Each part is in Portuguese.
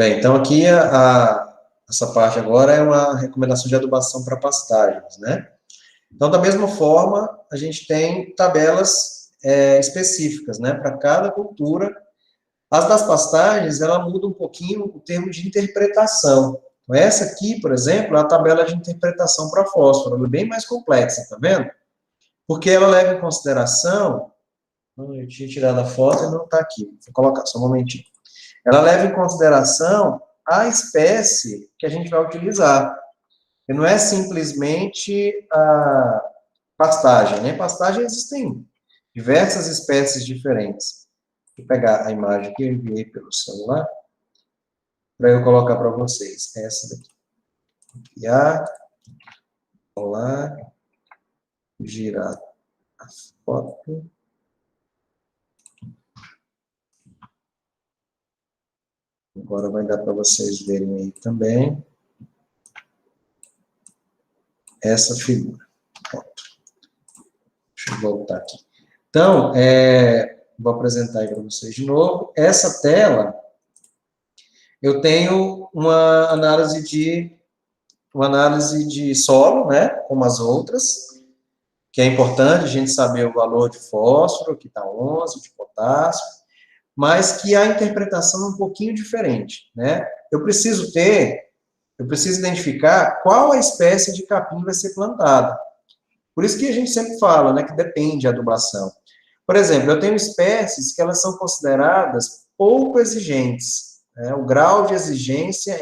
Bem, então aqui essa parte agora é uma recomendação de adubação para pastagens, né? Então, da mesma forma, a gente tem tabelas específicas, né, para cada cultura. As das pastagens, ela muda um pouquinho o termo de interpretação. Então, essa aqui, por exemplo, é a tabela de interpretação para fósforo, ela é bem mais complexa, tá vendo? Porque ela leva em consideração, eu tinha tirado a foto e não está aqui, vou colocar só um momentinho. Ela leva em consideração a espécie que a gente vai utilizar. E não é simplesmente a pastagem, né? Pastagem existem diversas espécies diferentes. Vou pegar a imagem que eu enviei pelo celular para eu colocar para vocês. Essa daqui. Copiar, colar, girar a foto. Agora vai dar para vocês verem aí também essa figura. Pronto. Deixa eu voltar aqui. Então, vou apresentar aí para vocês de novo. Essa tela, eu tenho uma análise de solo, né, como as outras, que é importante a gente saber o valor de fósforo, que está 11, de potássio, mas que a interpretação é um pouquinho diferente, né? Eu preciso identificar qual a espécie de capim vai ser plantada. Por isso que a gente sempre fala, né, que depende da adubação. Por exemplo, eu tenho espécies que elas são consideradas pouco exigentes, né? O grau de exigência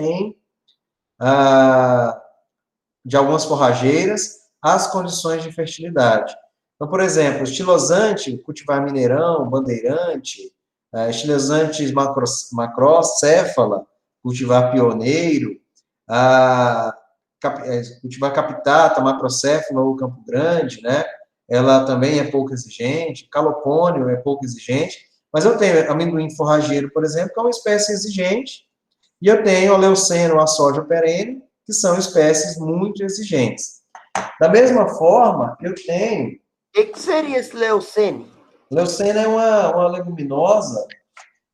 de algumas forrageiras às condições de fertilidade. Então, por exemplo, estilosante, cultivar mineirão, bandeirante, estilosantes macrócéfala, cultivar pioneiro, cultivar capitata, macrocéfala ou Campo Grande, né? Ela também é pouco exigente, calopônio é pouco exigente, mas eu tenho amendoim forrageiro, por exemplo, que é uma espécie exigente, e eu tenho a leuceno, a soja perene, que são espécies muito exigentes. Da mesma forma, eu tenho... O que seria esse leucene? Leucena é uma leguminosa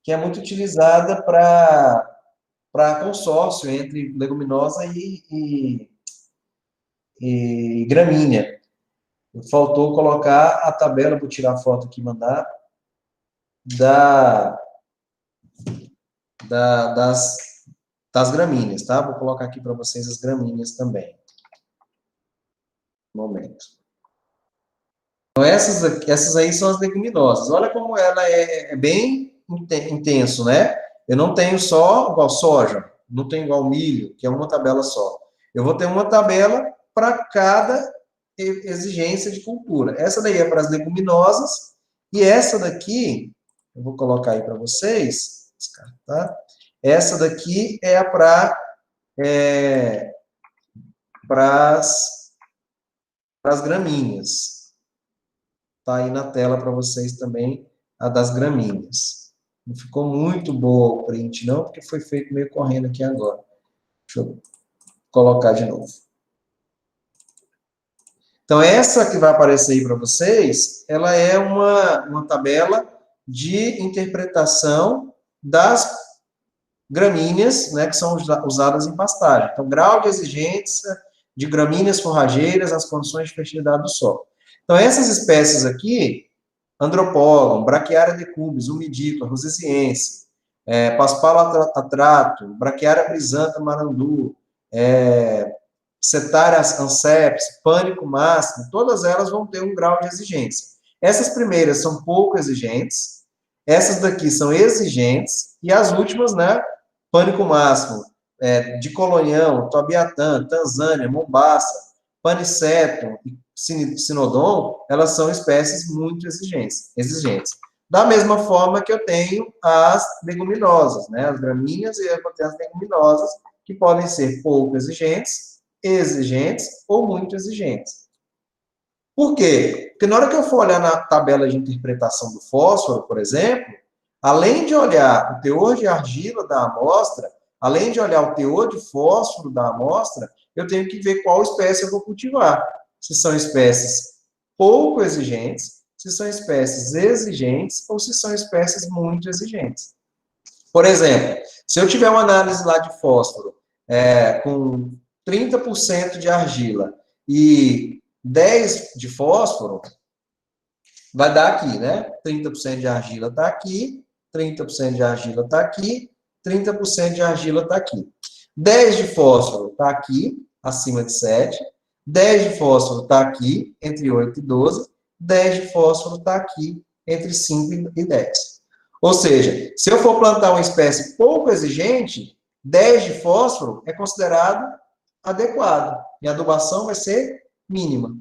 que é muito utilizada para consórcio entre leguminosa e gramínea. Faltou colocar a tabela, vou tirar a foto aqui e mandar, das gramíneas, tá? Vou colocar aqui para vocês as gramíneas também. Um momento. Então, essas aí são as leguminosas. Olha como ela é bem intenso, né? Eu não tenho só igual soja, não tenho igual milho, que é uma tabela só. Eu vou ter uma tabela para cada exigência de cultura. Essa daí é para as leguminosas, e essa daqui, eu vou colocar aí para vocês, tá? Essa daqui é para as gramíneas. Está aí na tela para vocês também, a das gramíneas. Não ficou muito boa o print, não, porque foi feito meio correndo aqui agora. Deixa eu colocar de novo. Então, essa que vai aparecer aí para vocês, ela é uma tabela de interpretação das gramíneas, né, que são usadas em pastagem. Então, grau de exigência de gramíneas forrageiras, as condições de fertilidade do solo. Então, essas espécies aqui, Andropólon, Braquiária decubis, Umidícola, Rosesiense, Paspala atrato, Braquiária brisanta marandu, Cetária anceps, Pânico máximo, todas elas vão ter um grau de exigência. Essas primeiras são pouco exigentes, essas daqui são exigentes, e as últimas, né, Pânico máximo, de Colonhão, Tobiatã, Tanzânia, Mombasa, Panicetum e Sinodon, elas são espécies muito exigentes. Da mesma forma que eu tenho as leguminosas, né, as gramíneas e as leguminosas, que podem ser pouco exigentes ou muito exigentes. Por quê? Porque na hora que eu for olhar na tabela de interpretação do fósforo, por exemplo, além de olhar o teor de argila da amostra, além de olhar o teor de fósforo da amostra, eu tenho que ver qual espécie eu vou cultivar. Se são espécies pouco exigentes, se são espécies exigentes ou se são espécies muito exigentes. Por exemplo, se eu tiver uma análise lá de fósforo com 30% de argila e 10 de fósforo, vai dar aqui, né? 30% de argila está aqui, 30% de argila está aqui, 30% de argila está aqui. 10 de fósforo está aqui, acima de 7. 10 de fósforo está aqui, entre 8 e 12. 10 de fósforo está aqui, entre 5 e 10. Ou seja, se eu for plantar uma espécie pouco exigente, 10 de fósforo é considerado adequado. E a adubação vai ser mínima.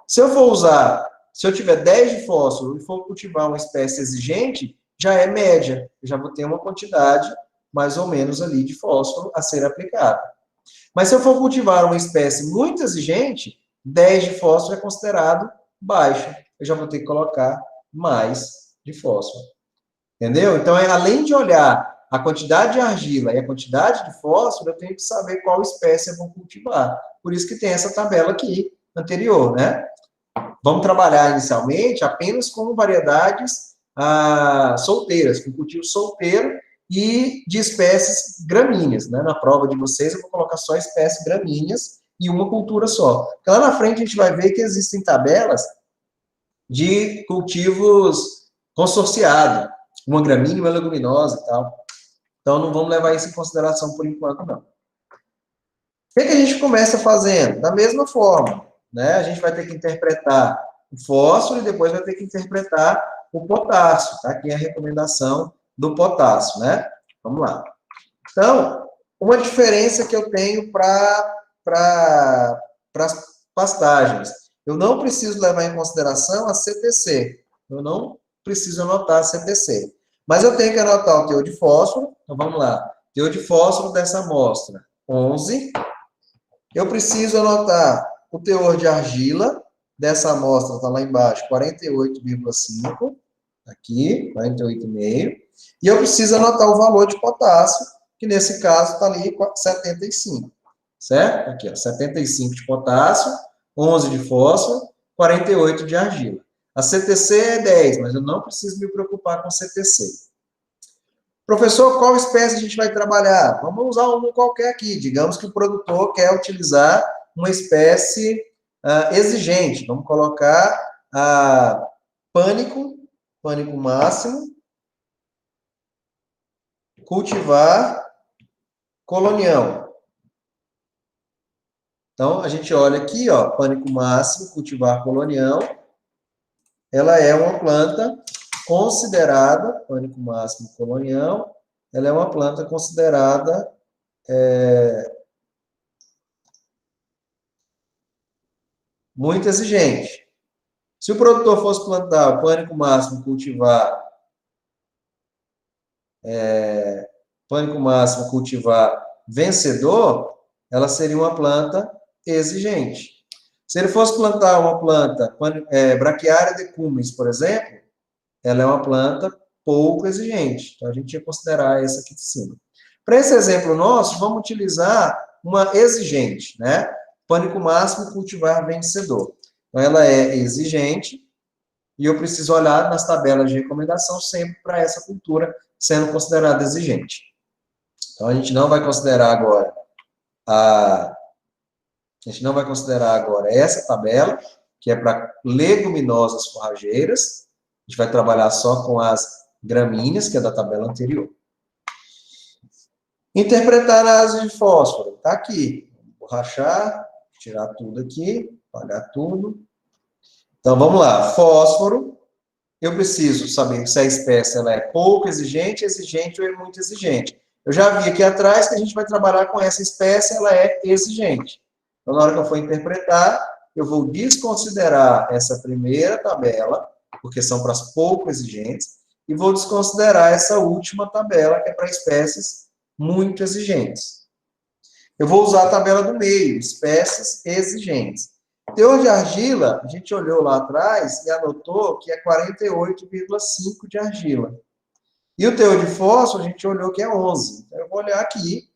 Se eu tiver 10 de fósforo e for cultivar uma espécie exigente, já é média. Eu já vou ter uma quantidade mais ou menos ali de fósforo a ser aplicada. Mas se eu for cultivar uma espécie muito exigente, 10 de fósforo é considerado baixo. Eu já vou ter que colocar mais de fósforo. Entendeu? Então, além de olhar a quantidade de argila e a quantidade de fósforo, eu tenho que saber qual espécie eu vou cultivar. Por isso que tem essa tabela aqui anterior, né? Vamos trabalhar inicialmente apenas com variedades solteiras, com cultivo solteiro e de espécies gramíneas, né? Na prova de vocês eu vou colocar só espécies gramíneas e uma cultura só. Porque lá na frente a gente vai ver que existem tabelas de cultivos consorciados, uma gramínea e uma leguminosa e tal. Então não vamos levar isso em consideração por enquanto, não. O que a gente começa fazendo? Da mesma forma, né? A gente vai ter que interpretar o fósforo e depois vai ter que interpretar o potássio. Tá aqui a recomendação do potássio, né? Vamos lá. Então, uma diferença que eu tenho para as pastagens. Eu não preciso levar em consideração a CTC. Eu não preciso anotar a CTC. Mas eu tenho que anotar o teor de fósforo. Então, vamos lá. Teor de fósforo dessa amostra, 11. Eu preciso anotar o teor de argila dessa amostra, está lá embaixo, 48,5. Aqui, 48,5. E eu preciso anotar o valor de potássio, que nesse caso está ali 75. Certo? Aqui, ó, 75 de potássio, 11 de fósforo, 48 de argila. A CTC é 10, mas eu não preciso me preocupar com CTC. Professor, qual espécie a gente vai trabalhar? Vamos usar um qualquer aqui. Digamos que o produtor quer utilizar uma espécie exigente. Vamos colocar pânico máximo, cultivar colonião. Então, a gente olha aqui, ó, pânico máximo, cultivar colonião. Ela é uma planta considerada, pânico máximo colonião, ela é uma planta considerada muito exigente. Se o produtor fosse plantar o pânico máximo, cultivar vencedor, ela seria uma planta exigente. Se ele fosse plantar uma planta, braquiária decumbens, por exemplo, ela é uma planta pouco exigente. Então, a gente ia considerar essa aqui de cima. Para esse exemplo nosso, vamos utilizar uma exigente, né? Pânico máximo, cultivar vencedor. Então, ela é exigente e eu preciso olhar nas tabelas de recomendação sempre para essa cultura sendo considerada exigente. Então, a gente não vai considerar agora essa tabela, que é para leguminosas forrageiras. A gente vai trabalhar só com as gramíneas, que é da tabela anterior. Interpretar a análise de fósforo. Está aqui. Vou rachar, tirar tudo aqui, apagar tudo. Então, vamos lá. Fósforo. Eu preciso saber se a espécie ela é pouco exigente, exigente ou é muito exigente. Eu já vi aqui atrás que a gente vai trabalhar com essa espécie, ela é exigente. Então, na hora que eu for interpretar, eu vou desconsiderar essa primeira tabela, porque são para as pouco exigentes, e vou desconsiderar essa última tabela, que é para espécies muito exigentes. Eu vou usar a tabela do meio, espécies exigentes. Teor de argila, a gente olhou lá atrás e anotou que é 48,5 de argila. E o teor de fósforo, a gente olhou que é 11. Então, eu vou olhar aqui,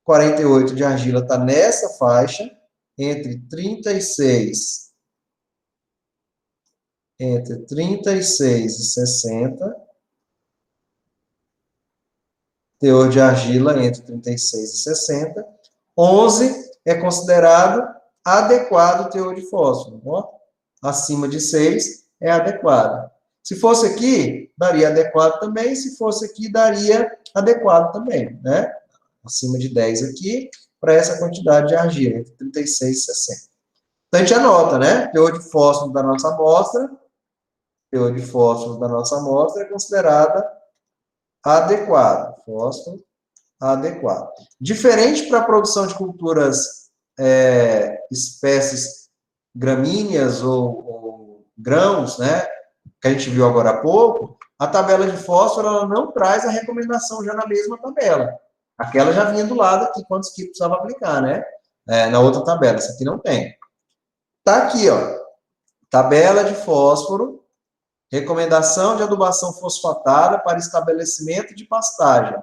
48 de argila está nessa faixa, entre 36 e 60. teor de argila entre 36 e 60. 11 é considerado adequado o teor de fósforo. Ó, acima de 6 é adequado. Se fosse aqui, daria adequado também. Se fosse aqui, daria adequado também, né? Acima de 10 aqui, para essa quantidade de argila, entre 36 e 60. Então, a gente anota, né? Teor de fósforo da nossa amostra, é considerada adequado. Fósforo adequado. Diferente para a produção de culturas, espécies gramíneas ou grãos, né? Que a gente viu agora há pouco, a tabela de fósforo ela não traz a recomendação já na mesma tabela. Aquela já vinha do lado aqui, quantos quilos precisava aplicar, né? Na outra tabela, essa aqui não tem. Tá aqui, ó. Tabela de fósforo, recomendação de adubação fosfatada para estabelecimento de pastagem.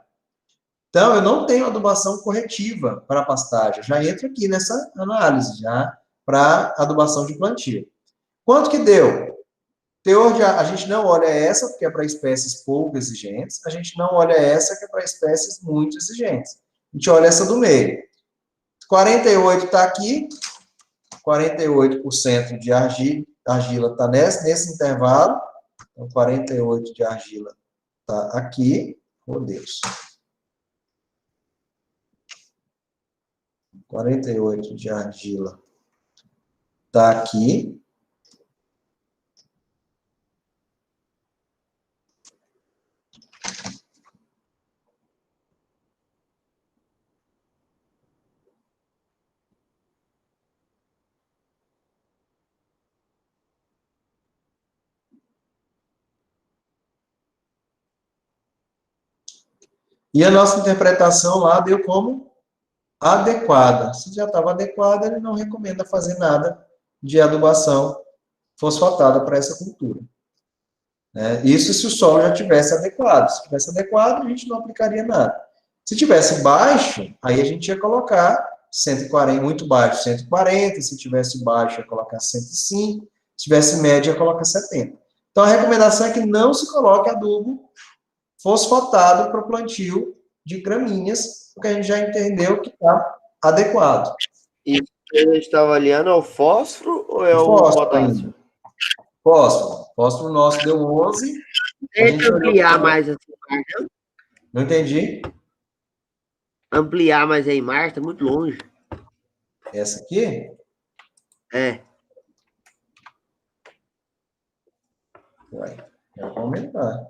Então, eu não tenho adubação corretiva para pastagem. Já entro aqui nessa análise, já, para adubação de plantio. Quanto que deu? Teor de, a gente não olha essa, porque é para espécies pouco exigentes. A gente não olha essa, que é para espécies muito exigentes. A gente olha essa do meio. 48 está aqui. 48% de argila está nesse intervalo. Então, 48 de argila está aqui. Oh, Deus. 48 de argila está aqui. E a nossa interpretação lá deu como adequada. Se já estava adequada, ele não recomenda fazer nada de adubação fosfatada para essa cultura. Isso se o solo já tivesse adequado. Se tivesse adequado, a gente não aplicaria nada. Se tivesse baixo, aí a gente ia colocar 140, muito baixo, 140. Se tivesse baixo, ia colocar 105. Se tivesse média, ia colocar 70. Então, a recomendação é que não se coloque adubo fosfatado para o plantio de gramíneas, porque a gente já entendeu que está adequado. E a gente está avaliando é o fósforo ou é o potássio? Fósforo. Fósforo nosso deu 11. Tenta ampliar mais essa imagem. Não entendi. Ampliar mais a imagem, está muito longe. Essa aqui? É. Vai. Eu vou aumentar.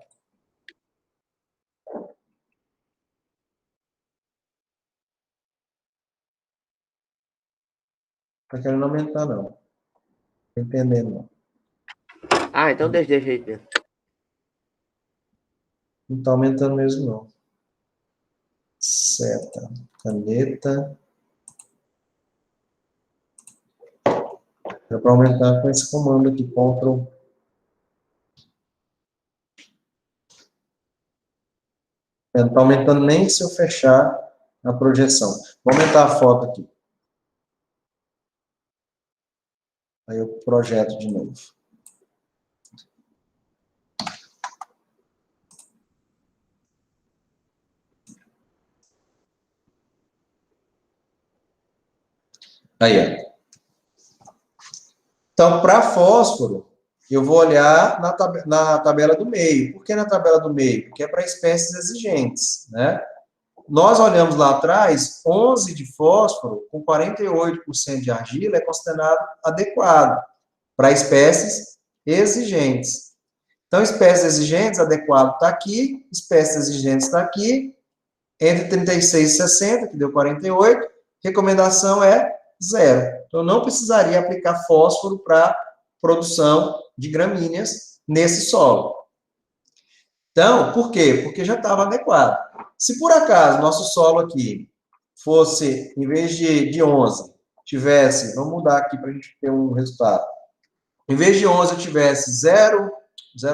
Não querendo aumentar, não. Não tô entendendo, não. Ah, então deixa aí mesmo. Não está aumentando mesmo, não. Seta. Caneta. Dá para aumentar com esse comando aqui, Ctrl. Não está aumentando nem se eu fechar a projeção. Vou aumentar a foto aqui. Aí eu projeto de novo. Aí, ó. Então, para fósforo, eu vou olhar na tabela do meio. Por que na tabela do meio? Porque é para espécies exigentes, né? Nós olhamos lá atrás, 11 de fósforo com 48% de argila é considerado adequado para espécies exigentes. Então, espécies exigentes, adequado está aqui, espécies exigentes está aqui, entre 36 e 60, que deu 48, recomendação é 0. Então, não precisaria aplicar fósforo para produção de gramíneas nesse solo. Então, por quê? Porque já estava adequado. Se por acaso nosso solo aqui fosse, em vez de 11, tivesse, vamos mudar aqui para a gente ter um resultado. Em vez de 11 eu tivesse 0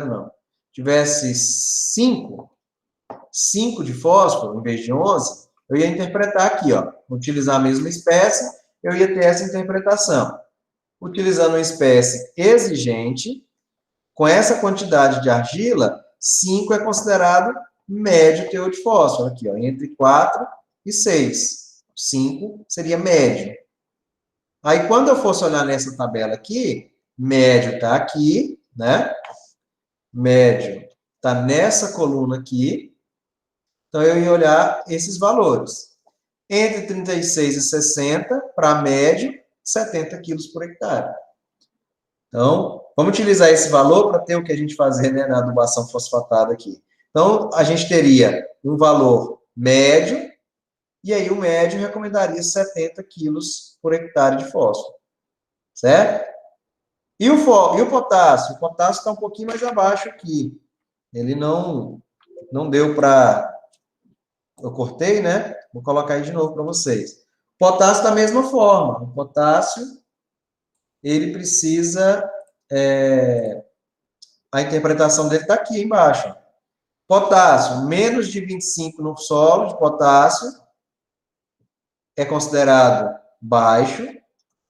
não, tivesse 5 de fósforo, em vez de 11, eu ia interpretar aqui, ó, utilizar a mesma espécie, eu ia ter essa interpretação. Utilizando uma espécie exigente, com essa quantidade de argila, 5 é considerado médio teor de fósforo, aqui, ó, entre 4 e 6. 5 seria médio. Aí, quando eu fosse olhar nessa tabela aqui, médio está aqui, né? Médio está nessa coluna aqui. Então, eu ia olhar esses valores. Entre 36 e 60, para médio, 70 quilos por hectare. Então, vamos utilizar esse valor para ter o que a gente fazer, né, na adubação fosfatada aqui. Então, a gente teria um valor médio, e aí o médio recomendaria 70 quilos por hectare de fósforo. Certo? E o potássio? O potássio está um pouquinho mais abaixo aqui. Ele não deu para... Eu cortei, né? Vou colocar aí de novo para vocês. Potássio da mesma forma. O potássio, ele precisa... a interpretação dele está aqui embaixo. Potássio, menos de 25 no solo de potássio, é considerado baixo.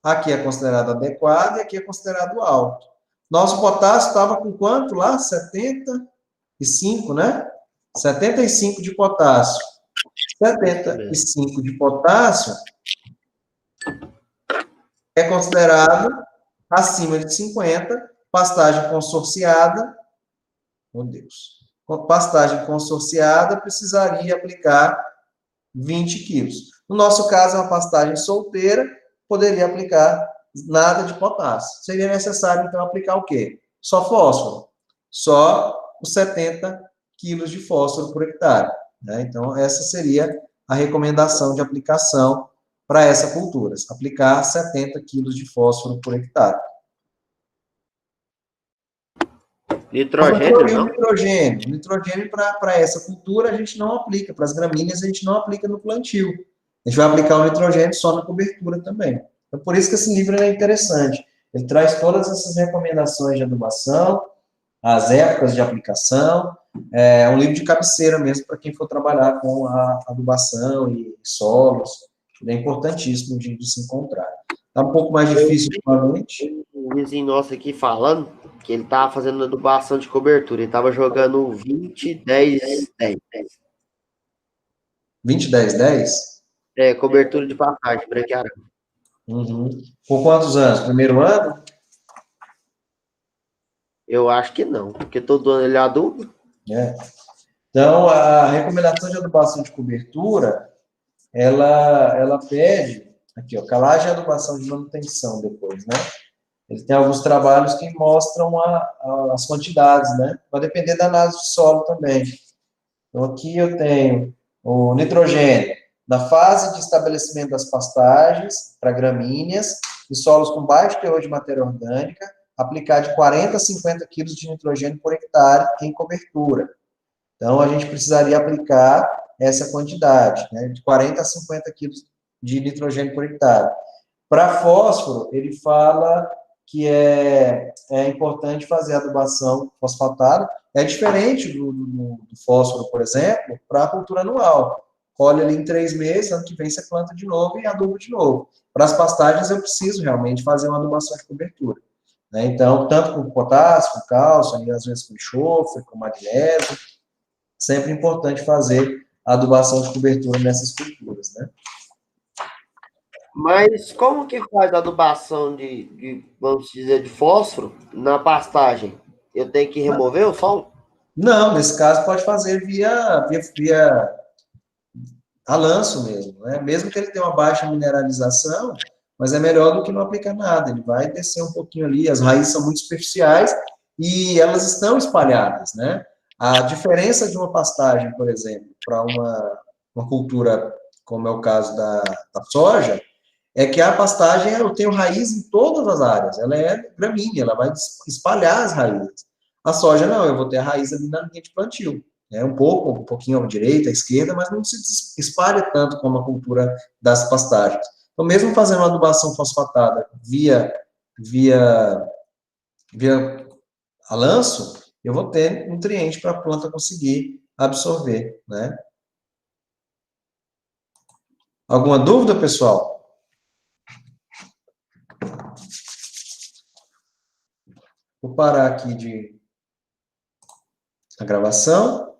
Aqui é considerado adequado e aqui é considerado alto. Nosso potássio estava com quanto lá? 75, né? 75 de potássio. 75 de potássio é considerado acima de 50, pastagem consorciada. Meu Deus. Pastagem consorciada precisaria aplicar 20 quilos. No nosso caso, é uma pastagem solteira, poderia aplicar nada de potássio. Seria necessário, então, aplicar o quê? Só fósforo. Só os 70 quilos de fósforo por hectare. Né? Então, essa seria a recomendação de aplicação para essa cultura. Aplicar 70 quilos de fósforo por hectare. Nitrogênio, não? Nitrogênio. Nitrogênio para essa cultura a gente não aplica. Para as gramíneas a gente não aplica no plantio. A gente vai aplicar o nitrogênio só na cobertura também. Então, por isso que esse livro é interessante. Ele traz todas essas recomendações de adubação, as épocas de aplicação. É um livro de cabeceira mesmo para quem for trabalhar com a adubação e solos. Ele é importantíssimo de se encontrar. Está um pouco mais difícil ultimamente. Um vizinho nosso aqui falando que ele estava fazendo adubação de cobertura. Ele estava jogando 20, 10, 10. 20, 10, 10? Cobertura de pastagem, branquearão. Uhum. Por quantos anos? Primeiro ano? Eu acho que não, porque todo ano ele aduba. Então, a recomendação de adubação de cobertura, ela pede, aqui, ó, calagem e adubação de manutenção depois, né? Ele tem alguns trabalhos que mostram as quantidades, né? Vai depender da análise de solo também. Então, aqui eu tenho o nitrogênio, na fase de estabelecimento das pastagens para gramíneas e solos com baixo teor de matéria orgânica, aplicar de 40 a 50 quilos de nitrogênio por hectare em cobertura. Então, a gente precisaria aplicar essa quantidade, né, de 40 a 50 quilos de nitrogênio por hectare. Para fósforo, ele fala que é importante fazer a adubação fosfatada. É diferente do fósforo, por exemplo, para a cultura anual. Colhe ali em 3 meses, ano que vem você planta de novo e aduba de novo. Para as pastagens, eu preciso realmente fazer uma adubação de cobertura. Né? Então, tanto com potássio, com cálcio, às vezes com enxofre, com magnésio, sempre importante fazer a adubação de cobertura nessas culturas, né? Mas como que faz a adubação vamos dizer, de fósforo na pastagem? Eu tenho que remover o solo? Não, nesse caso pode fazer via a lanço mesmo, né? Mesmo que ele tenha uma baixa mineralização, mas é melhor do que não aplicar nada. Ele vai descer um pouquinho ali, as raízes são muito superficiais e elas estão espalhadas, né? A diferença de uma pastagem, por exemplo, para uma cultura, como é o caso da soja, é que a pastagem, eu tenho raiz em todas as áreas, ela é gramínea, ela vai espalhar as raízes. A soja não, eu vou ter a raiz ali na linha de plantio. Um pouquinho à direita, à esquerda, mas não se espalha tanto como a cultura das pastagens. Então, mesmo fazendo uma adubação fosfatada via a lanço, eu vou ter nutriente para a planta conseguir absorver, né? Alguma dúvida, pessoal? Vou parar aqui a gravação.